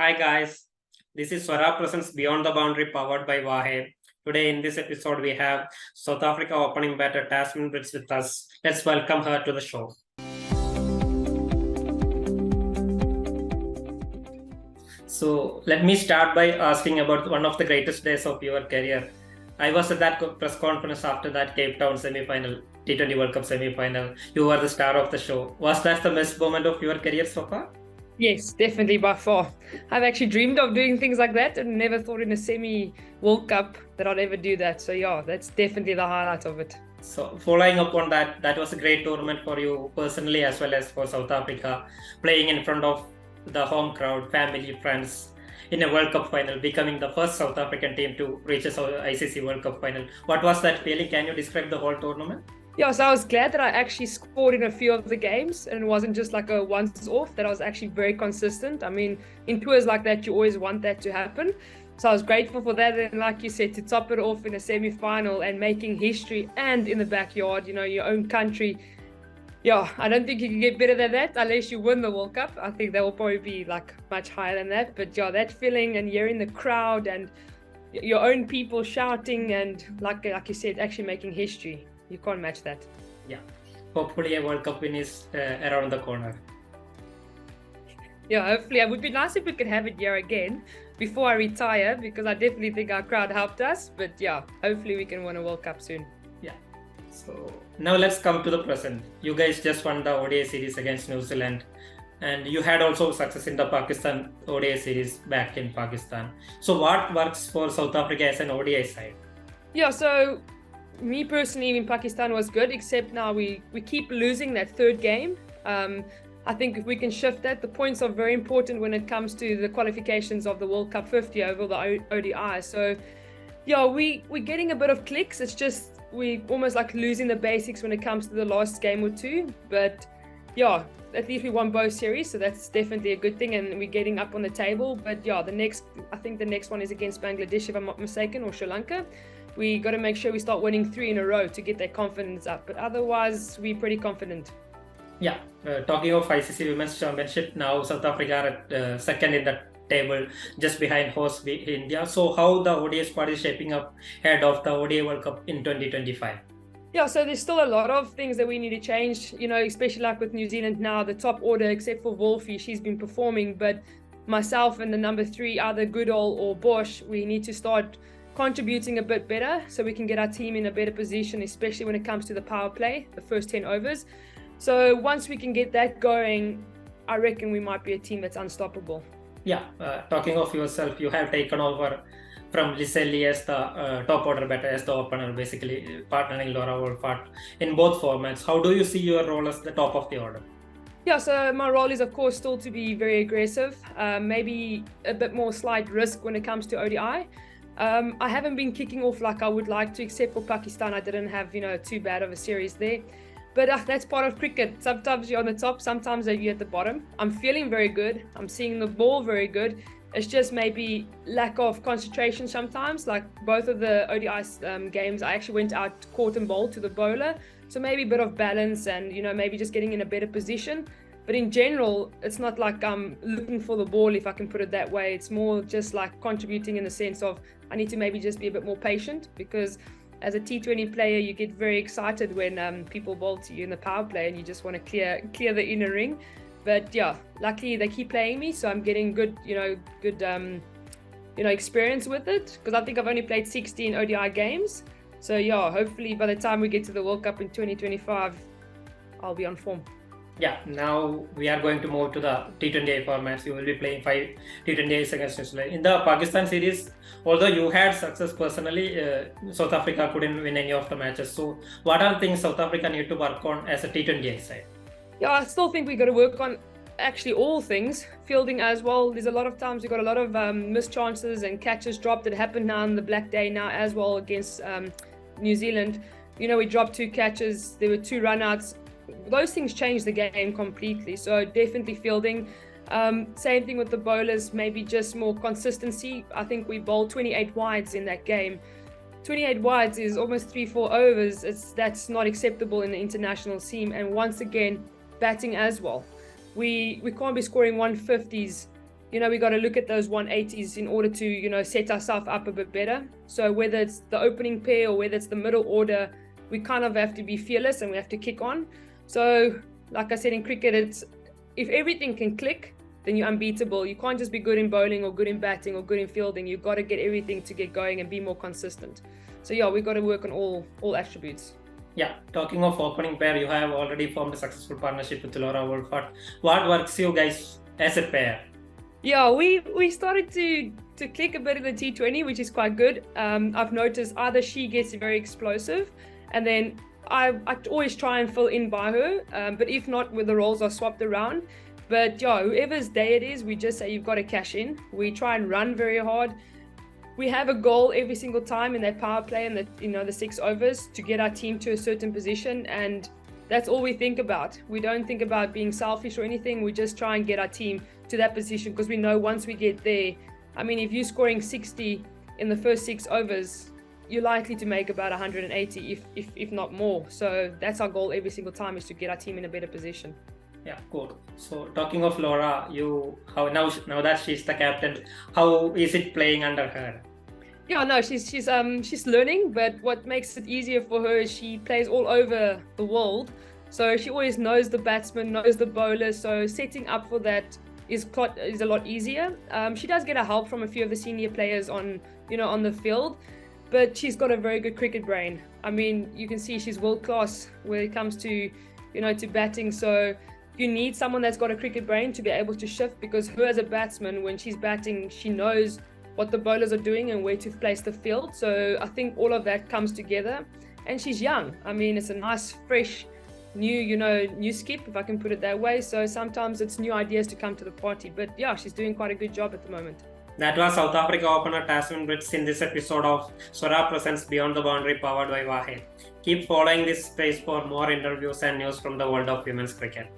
Hi guys, this is Swara presents Beyond the Boundary powered by Wahey. Today in this episode we have South Africa opening batter Tazmin Brits with us. Let's welcome her to the show. So let me start by asking about one of the greatest days of your career. I was at that press conference after that Cape Town semi-final, T20 World Cup semi-final. You were the star of the show. Was that the best moment of your career so far? Yes, definitely by far. I've actually dreamed of doing things like that and never thought in a semi-World Cup that I'd ever do that. So yeah, that's definitely the highlight of it. So following up on that, that was a great tournament for you personally as well as for South Africa, playing in front of the home crowd, family, friends in a World Cup final, becoming the first South African team to reach a ICC World Cup final. What was that feeling? Can you describe the whole tournament? Yeah, so I was glad that I actually scored in a few of the games and it wasn't just like a once off, that I was actually very consistent. I mean, in tours like that, you always want that to happen. So I was grateful for that. And like you said, to top it off in a semi-final and making history and in the backyard, your own country. Yeah, I don't think you can get better than that unless you win the World Cup. I think that will probably be like much higher than that. But yeah, that feeling and hearing the crowd and your own people shouting and like you said, actually making history. You can't match that. Yeah, hopefully a World Cup win is around the corner. Yeah, hopefully. It would be nice if we could have it here again before I retire, because I definitely think our crowd helped us. But yeah, hopefully we can win a World Cup soon. Yeah. So now let's come to the present. You guys just won the ODI series against New Zealand, and you had also success in the Pakistan ODI series back in Pakistan. So what works for South Africa as an ODI side? Yeah, so me personally in Pakistan was good, except now we keep losing that third game. I think if we can shift that, the points are very important when it comes to the qualifications of the World Cup 50 over the ODI. So yeah, we're getting a bit of clicks. It's just we almost like losing the basics when it comes to the last game or two. But yeah, at least we won both series, so that's definitely a good thing, and we're getting up on the table. But yeah, I think the next one is against Bangladesh, if I'm not mistaken, or Sri Lanka. We got to make sure we start winning 3 in a row to get that confidence up. But otherwise, we're pretty confident. Yeah, talking of ICC Women's Championship, now South Africa are at second in the table, just behind host India. So how the ODI squad is shaping up ahead of the ODI World Cup in 2025? Yeah, so there's still a lot of things that we need to change, especially like with New Zealand now, the top order, except for Wolfie, she's been performing. But myself and the number 3, either Goodall or Bosch, we need to start contributing a bit better so we can get our team in a better position, especially when it comes to the power play, the first 10 overs. So once we can get that going, I reckon we might be a team that's unstoppable. Yeah, talking of yourself, you have taken over from Liselli as the top order batter, as the opener, basically partnering Laura Wolvaardt in both formats. How do you see your role as the top of the order? Yeah, so my role is of course still to be very aggressive, maybe a bit more slight risk when it comes to ODI. I haven't been kicking off like I would like to, except for Pakistan. I didn't have, too bad of a series there. But that's part of cricket. Sometimes you're on the top, sometimes you're at the bottom. I'm feeling very good. I'm seeing the ball very good. It's just maybe lack of concentration sometimes. Like both of the ODI games, I actually went out court and bowled to the bowler. So maybe a bit of balance and, maybe just getting in a better position. But in general, it's not like I'm looking for the ball, if I can put it that way. It's more just like contributing in the sense of I need to maybe just be a bit more patient, because as a T20 player, you get very excited when people bowl to you in the power play and you just want to clear the inner ring. But yeah, luckily they keep playing me, so I'm getting good experience with it, because I think I've only played 16 ODI games. So yeah, hopefully by the time we get to the World Cup in 2025, I'll be on form. Yeah, now we are going to move to the T20I formats. You will be playing 5 T20Is against New Zealand. In the Pakistan series, although you had success personally, South Africa couldn't win any of the matches. So what are things South Africa need to work on as a T20I side? Yeah, I still think we got to work on actually all things. Fielding as well. There's a lot of times we got a lot of missed chances and catches dropped. It happened now on the Black Day now as well against New Zealand. We dropped 2 catches. There were 2 runouts. Those things change the game completely. So definitely fielding. Same thing with the bowlers, maybe just more consistency. I think we bowled 28 wides in that game. 28 wides is almost 3-4 overs. That's not acceptable in the international scene. And once again, batting as well. We can't be scoring 150s we got to look at those 180s in order to, set ourselves up a bit better. So whether it's the opening pair or whether it's the middle order, we kind of have to be fearless and we have to kick on. So like I said, in cricket, it's if everything can click, then you're unbeatable. You can't just be good in bowling or good in batting or good in fielding. You've got to get everything to get going and be more consistent. So yeah, we've got to work on all attributes. Yeah, talking of opening pair, you have already formed a successful partnership with Laura Wolvaardt. What works you guys as a pair? Yeah, we started to click a bit in the T20, which is quite good. I've noticed either she gets very explosive, and then I always try and fill in by her. But if not, where the roles are swapped around. But yeah, whoever's day it is, we just say you've got to cash in. We try and run very hard. We have a goal every single time in that power play and the 6 overs to get our team to a certain position, and that's all we think about. We don't think about being selfish or anything. We just try and get our team to that position because we know once we get there, I mean, if you're scoring 60 in the first 6 overs, you're likely to make about 180 if not more. So that's our goal every single time, is to get our team in a better position. Yeah, cool. So talking of Laura, how now that she's the captain, how is it playing under her? Yeah, no, she's learning, but what makes it easier for her is she plays all over the world. So she always knows the batsman, knows the bowler. So setting up for that is a lot easier. She does get a help from a few of the senior players on the field, but she's got a very good cricket brain. I mean, you can see she's world class when it comes to to batting. So you need someone that's got a cricket brain to be able to shift, because her as a batsman, when she's batting, she knows what the bowlers are doing and where to place the field. So I think all of that comes together, and she's young. I mean, it's a nice, fresh, new skip, if I can put it that way. So sometimes it's new ideas to come to the party. But yeah, she's doing quite a good job at the moment. That was South Africa opener Tazmin Brits in this episode of Swara Presents Beyond the Boundary, powered by Wahey. Keep following this space for more interviews and news from the world of women's cricket.